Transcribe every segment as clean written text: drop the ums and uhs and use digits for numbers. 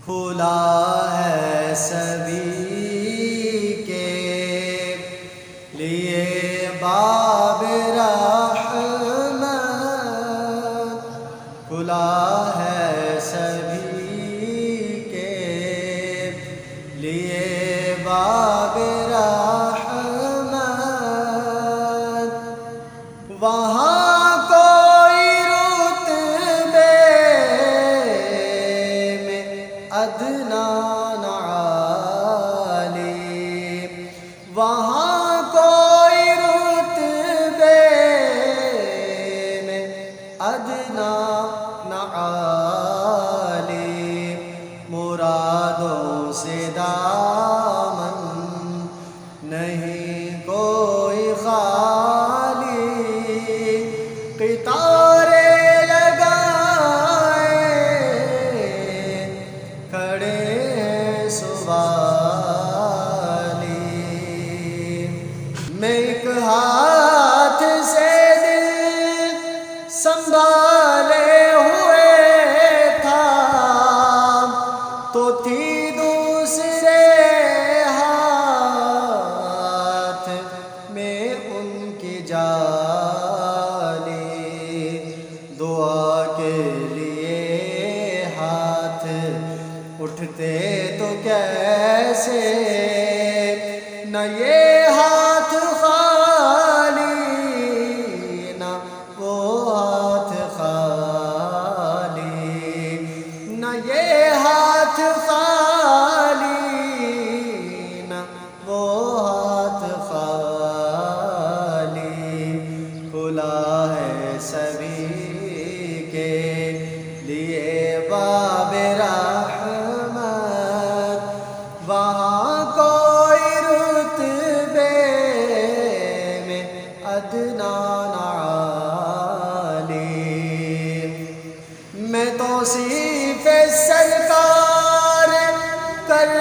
کھلا ہے سبھی کے لیے باب رحمت، کھلا ہے سبھی کے لیے باب رحمت، وہاں کوئی رتبے میں ادنا نہ عالی، وہاں کوئی رتبے میں ادنا نہ عالی، مرادوں سے دامن نہیں کوئی خالی، قطارے لگائے کھڑے ہیں سوالی، میں ایک ہاتھ سے دل سنبھالے ہوئے تھا، تو تھی دوسرے ہاتھ میں ان کی جالی، دعا کے لیے ہاتھ اٹھتے تو کیسے، نہ یہ ہاتھ خالی نہ وہ ہاتھ خالی، نہ یہ ہاتھ خالی نہ وہ ہاتھ خالی، کھلا ہے سبھی کے لیے باب رحمت، وہاں کوئی رتبے میں ادنا نہ عالی، میں توصیف سرکار کر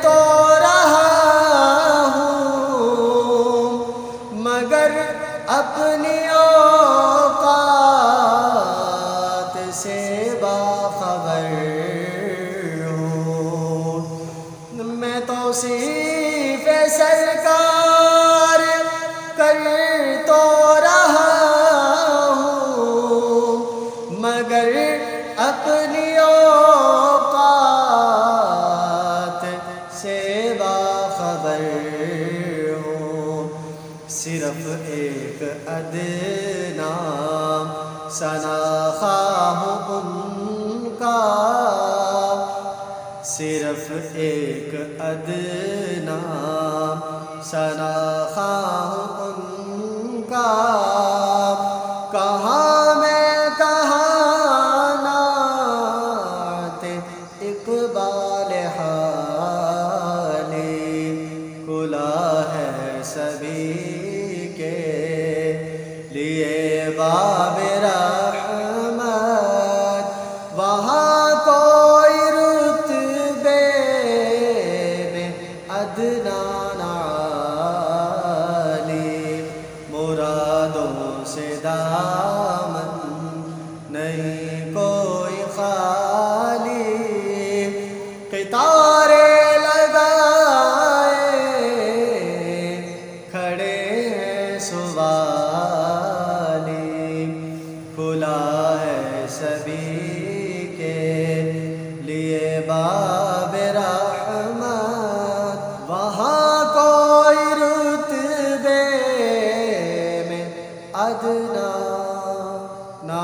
تو رہا ہوں، مگر اپنی اوقات سے باخبر ہوں، میں توصیف سرکار کر تو رہا ہوں، مگر اپنی اوقات سے باخبر ہوں، صرف ایک ادنا ثناخواہ ہوں ان کا، صرف ایک ادنا ثناخواہ ہوں ان کا، کہاں میں کہاں نعت اقبال حالی، کھلا ہے سبھی کے لیے باب رحمت، وہاں کوئی رتبے میں ادنا نہ عالی، مرادوں سے دامن نہیں کوئی خالی، قطارے لگائے کھڑے ہیں سوالی، کھلا ہے سبھی کے لیے باب رحمت، وہاں کوئی رتبے میں ادنا نہ